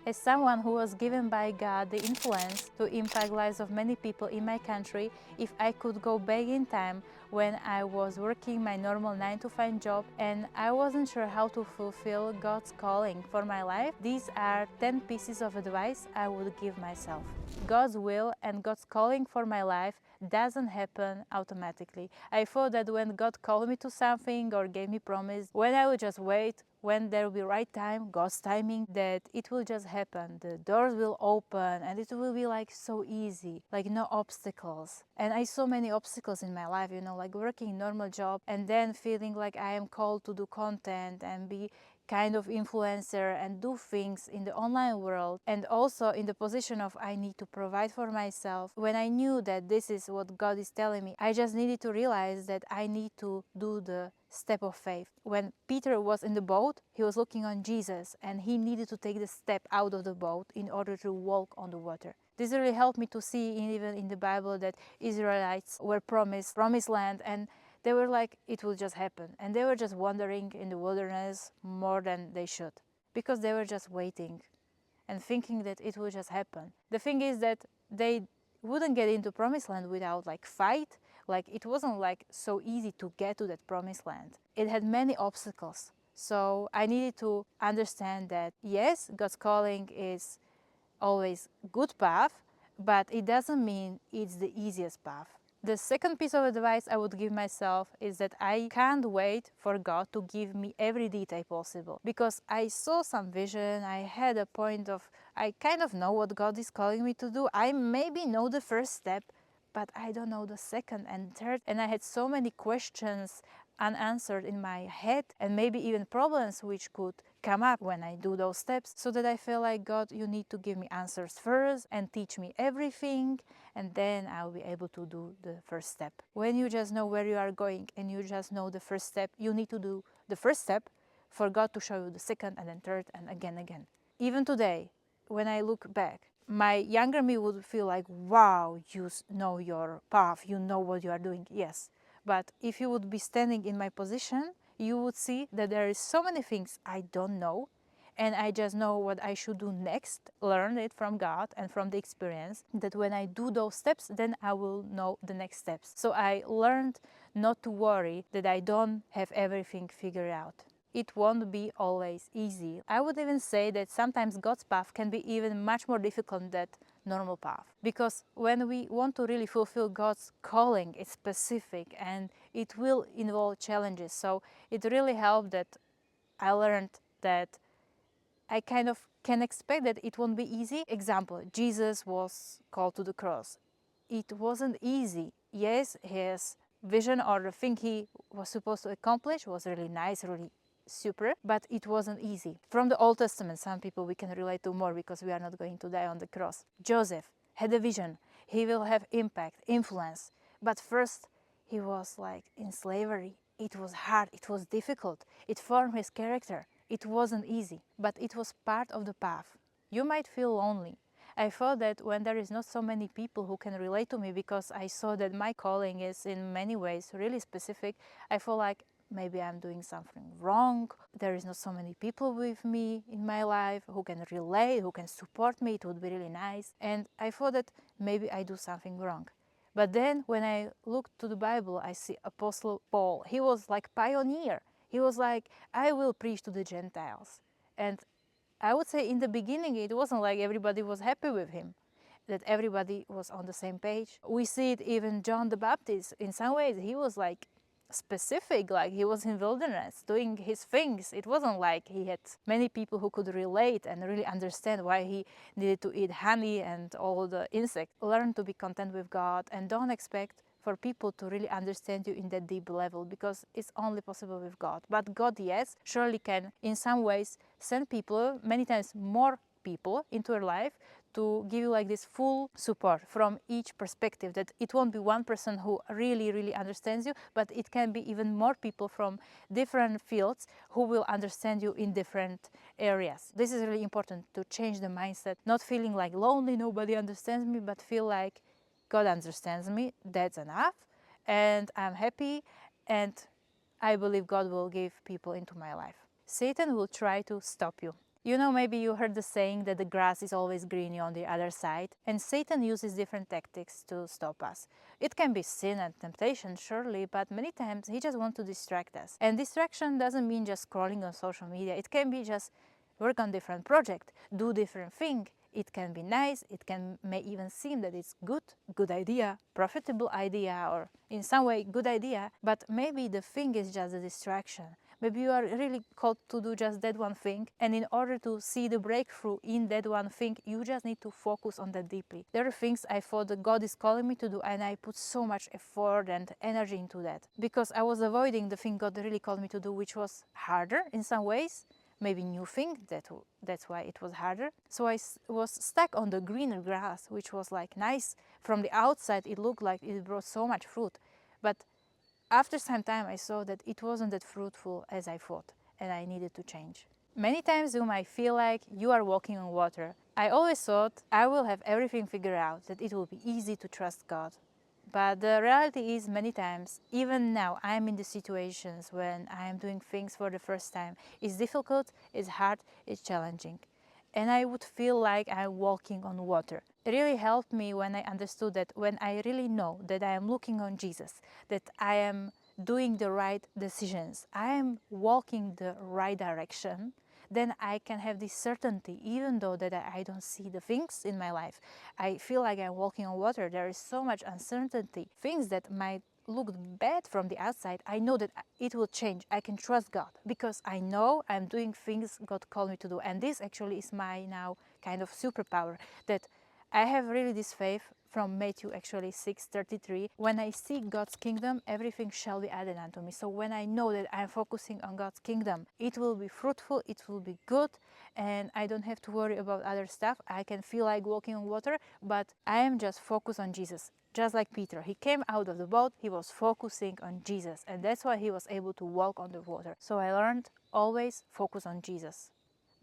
As someone who was given by God the influence to impact lives of many people in my country, if I could go back in time when I was working my normal 9 to 5 job and I wasn't sure how to fulfill God's calling for my life, these are 10 pieces of advice I would give myself. God's will and God's calling for my life doesn't happen automatically. I thought that when God called me to something or gave me promise, when I would just wait, when there will be right time, God's timing, that it will just happen. The doors will open and it will be like so easy, like no obstacles. And I saw many obstacles in my life, like working normal job and then feeling like I am called to do content and be kind of influencer and do things in the online world, and also in the position of I need to provide for myself. When I knew that this is what God is telling me, I just needed to realize that I need to do the step of faith. When Peter was in the boat, he was looking on Jesus and he needed to take the step out of the boat in order to walk on the water. This really helped me to see even in the Bible that Israelites were promised land, and they were like, it will just happen. And they were just wandering in the wilderness more than they should, because they were just waiting and thinking that it will just happen. The thing is that they wouldn't get into promised land without like fight. Like it wasn't like so easy to get to that promised land. It had many obstacles. So I needed to understand that yes, God's calling is always good path, but it doesn't mean it's the easiest path. The second piece of advice I would give myself is that I can't wait for God to give me every detail possible, because I saw some vision, I had a point of, I kind of know what God is calling me to do. I maybe know the first step, but I don't know the second and third, and I had so many questions unanswered in my head, and maybe even problems which could come up when I do those steps, so that I feel like, God, you need to give me answers first and teach me everything, and then I'll be able to do the first step. When you just know where you are going and you just know the first step, you need to do the first step for God to show you the second and then third and again. Even today, when I look back, my younger me would feel like, wow, you know your path, you know what you are doing. Yes, but if you would be standing in my position, you would see that there is so many things I don't know, and I just know what I should do next, learn it from God and from the experience, that when I do those steps, then I will know the next steps. So I learned not to worry that I don't have everything figured out. It won't be always easy. I would even say that sometimes God's path can be even much more difficult than normal path, because when we want to really fulfill God's calling, it's specific and it will involve challenges. So it really helped that I learned that I kind of can expect that it won't be easy. Example, Jesus was called to the cross. It wasn't easy. Yes, his vision or the thing he was supposed to accomplish was really nice, really super, but it wasn't easy. From the Old Testament, some people we can relate to more because we are not going to die on the cross. Joseph had a vision. He will have impact, influence, but first he was like in slavery. It was hard, it was difficult. It formed his character. It wasn't easy, but it was part of the path. You might feel lonely. I thought that when there is not so many people who can relate to me, because I saw that my calling is in many ways really specific, I feel like maybe I'm doing something wrong. There is not so many people with me in my life who can relate, who can support me. It would be really nice. And I thought that maybe I do something wrong. But then when I look to the Bible, I see Apostle Paul. He was like pioneer. He was like, I will preach to the Gentiles. And I would say in the beginning, it wasn't like everybody was happy with him, that everybody was on the same page. We see it even John the Baptist. In some ways, he was like specific, like he was in wilderness doing his things. It wasn't like he had many people who could relate and really understand why he needed to eat honey and all the insects. Learn to be content with God and don't expect for people to really understand you in that deep level, because it's only possible with God. But God, yes, surely can in some ways send people, many times more people into your life, to give you like this full support from each perspective, that it won't be one person who really understands you, but it can be even more people from different fields who will understand you in different areas. This is really important, to change the mindset, not feeling like lonely, nobody understands me, but feel like God understands me, that's enough, and I'm happy, and I believe God will give people into my life. Satan will try to stop you. You know, maybe you heard the saying that the grass is always greener on the other side, and Satan uses different tactics to stop us. It can be sin and temptation, surely, but many times he just wants to distract us. And distraction doesn't mean just scrolling on social media. It can be just work on different project, do different thing. It can be nice, may even seem that it's good idea, profitable idea, or in some way good idea, but maybe the thing is just a distraction. Maybe you are really called to do just that one thing, and in order to see the breakthrough in that one thing, you just need to focus on that deeply. There are things I thought that God is calling me to do, and I put so much effort and energy into that, because I was avoiding the thing God really called me to do, which was harder in some ways, maybe new thing, that's why it was harder. So I was stuck on the greener grass, which was like nice. From the outside it looked like it brought so much fruit, but after some time I saw that it wasn't that fruitful as I thought, and I needed to change. Many times you might feel like you are walking on water. I always thought I will have everything figured out, that it will be easy to trust God. But the reality is, many times, even now, I'm in the situations when I am doing things for the first time. It's difficult, it's hard, it's challenging. And I would feel like I'm walking on water. It really helped me when I understood that when I really know that I am looking on Jesus, that I am doing the right decisions, I am walking the right direction, then I can have this certainty, even though that I don't see the things in my life. I feel like I'm walking on water. There is so much uncertainty. Things that might look bad from the outside, I know that it will change. I can trust God because I know I'm doing things God called me to do. And this actually is my now kind of superpower, that I have really this faith from Matthew actually 6:33. When I seek God's kingdom, everything shall be added unto me. So when I know that I'm focusing on God's kingdom, it will be fruitful, it will be good, and I don't have to worry about other stuff. I can feel like walking on water, but I am just focused on Jesus. Just like Peter, he came out of the boat, he was focusing on Jesus, and that's why he was able to walk on the water. So I learned always focus on Jesus.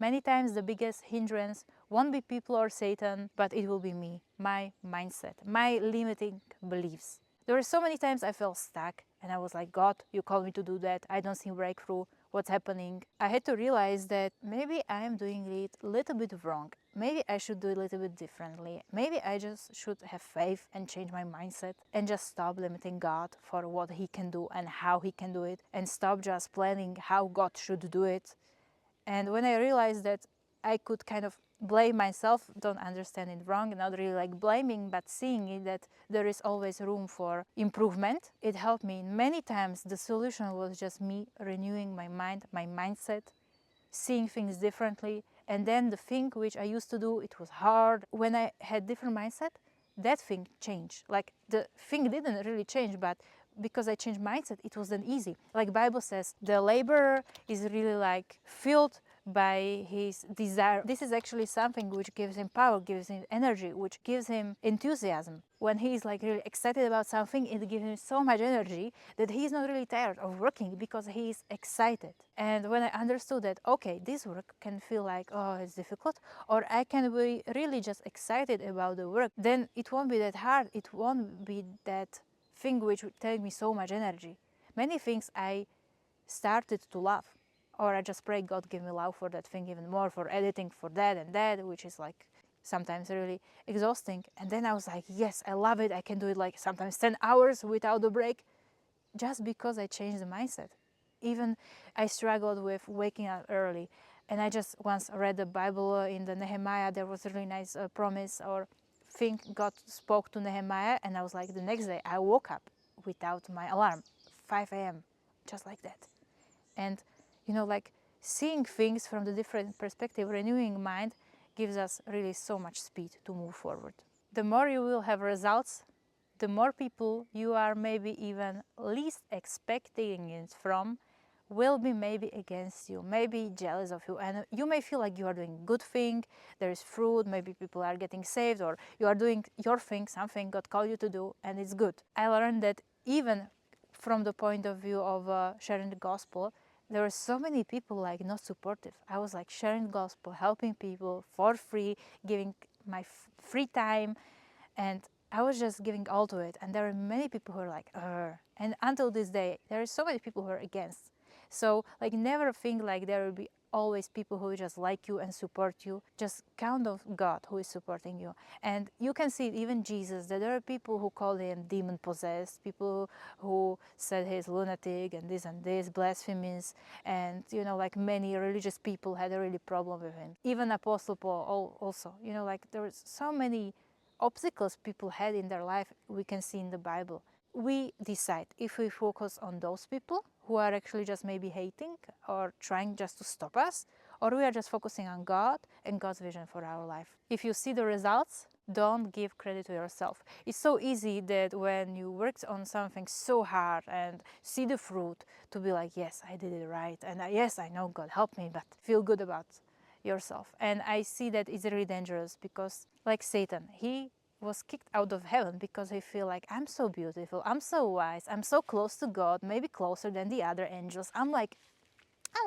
Many times the biggest hindrance won't be people or Satan, but it will be me, my mindset, my limiting beliefs. There were so many times I felt stuck and I was like, God, you called me to do that. I don't see breakthrough. What's happening? I had to realize that maybe I am doing it a little bit wrong. Maybe I should do it a little bit differently. Maybe I just should have faith and change my mindset and just stop limiting God for what He can do and how He can do it, and stop just planning how God should do it. And when I realized that I could kind of blame myself, don't understand it wrong, not really like blaming, but seeing it that there is always room for improvement, it helped me. Many times the solution was just me renewing my mind, my mindset, seeing things differently. And then the thing which I used to do, it was hard. When I had different mindset, that thing changed. Like the thing didn't really change, but because I changed mindset, it wasn't easy. Like Bible says, the laborer is really like filled by his desire. This is actually something which gives him power, gives him energy, which gives him enthusiasm. When he is like really excited about something, it gives him so much energy that he's not really tired of working because he's excited. And when I understood that, okay, this work can feel like, oh, it's difficult, or I can be really just excited about the work, then it won't be that hard. It won't be that thing which would take me so much energy. Many things I started to love, or I just pray God give me love for that thing even more, for editing, for that and that, which is like sometimes really exhausting. And then I was like, yes, I love it. I can do it like sometimes 10 hours without a break, just because I changed the mindset. Even I struggled with waking up early, and I just once read the Bible in the Nehemiah. There was a really nice promise or thing God spoke to Nehemiah, and I was like, the next day I woke up without my alarm, 5 a.m., just like that. And like seeing things from the different perspective, renewing mind, gives us really so much speed to move forward. The more you will have results, the more people you are maybe even least expecting it from will be maybe against you, maybe jealous of you, and you may feel like you are doing good thing, there is fruit, maybe people are getting saved, or you are doing your thing, something God called you to do, and it's good. I learned that even from the point of view of sharing the gospel, there were so many people like not supportive. I was like sharing the gospel, helping people for free, giving my free time, and I was just giving all to it. And there are many people who are like, and until this day, there are so many people who are against. So like never think like there will be always people who just like you and support you. Just count on God who is supporting you. And you can see it, even Jesus, that there are people who call him demon possessed, people who said he's lunatic and this, blasphemous, and like many religious people had a really problem with him. Even Apostle Paul also, like there was so many obstacles people had in their life, we can see in the Bible. We decide if we focus on those people who are actually just maybe hating or trying just to stop us, or we are just focusing on God and God's vision for our life. If you see the results, don't give credit to yourself. It's so easy that when you worked on something so hard and see the fruit, to be like, yes, I did it right, and yes, I know God helped me, but feel good about yourself. And I see that it's really dangerous, because like Satan, he was kicked out of heaven because he feel like, I'm so beautiful, I'm so wise, I'm so close to God, maybe closer than the other angels. I'm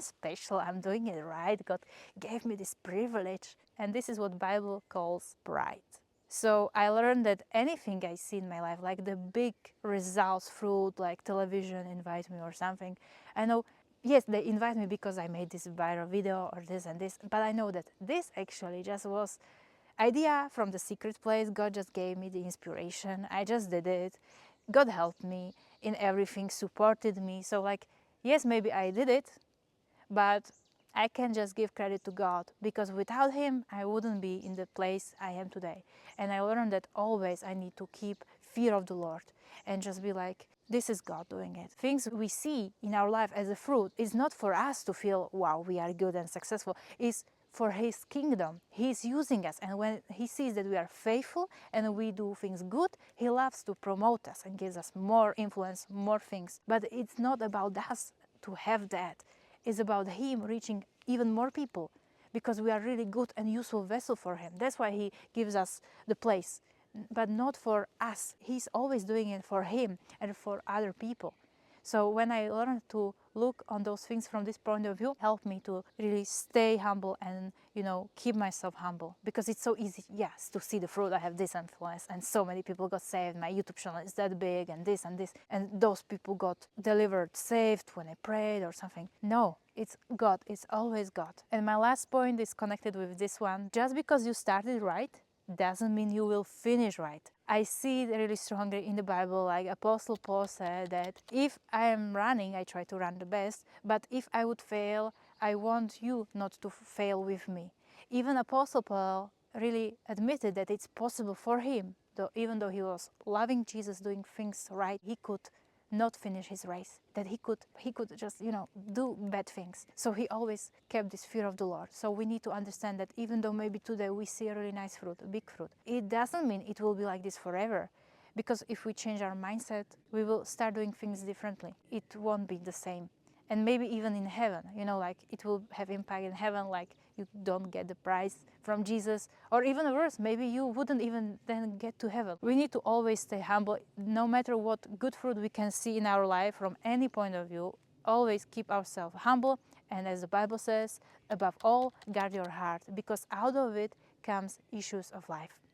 special, I'm doing it right, God gave me this privilege. And this is what Bible calls pride. So I learned that anything I see in my life, like the big results, fruit, like television invite me or something, I know, yes, they invite me because I made this viral video or this and this, but I know that this actually just was idea from the secret place. God just gave me the inspiration. I just did it. God helped me in everything, supported me. So like, yes, maybe I did it, but I can just give credit to God, because without him, I wouldn't be in the place I am today. And I learned that always I need to keep fear of the Lord and just be like, this is God doing it. Things we see in our life as a fruit is not for us to feel, wow, we are good and successful. It's for his kingdom. He's using us, and when he sees that we are faithful and we do things good, he loves to promote us and gives us more influence, more things. But it's not about us to have that. It's about him reaching even more people, because we are really good and useful vessel for him. That's why he gives us the place, but not for us. He's always doing it for him and for other people. So when I learned to look on those things from this point of view, helped me to really stay humble and, keep myself humble. Because it's so easy, yes, to see the fruit. I have this influence and so many people got saved. My YouTube channel is that big and this and this. And those people got delivered, saved when I prayed or something. No, it's God. It's always God. And my last point is connected with this one. Just because you started right doesn't mean you will finish right. I see it really strongly in the Bible, like Apostle Paul said that if I am running, I try to run the best, but if I would fail, I want you not to fail with me. Even Apostle Paul really admitted that it's possible for him, though even though he was loving Jesus, doing things right, he could not finish his race, that he could just do bad things. So he always kept this fear of the Lord. So we need to understand that even though maybe today we see a really nice fruit, a big fruit, it doesn't mean it will be like this forever. Because if we change our mindset, we will start doing things differently. It won't be the same. And maybe even in heaven, like it will have impact in heaven, like you don't get the prize from Jesus, or even worse, maybe you wouldn't even then get to heaven. We need to always stay humble, no matter what good fruit we can see in our life from any point of view. Always keep ourselves humble, and as the Bible says, above all, guard your heart, because out of it comes issues of life.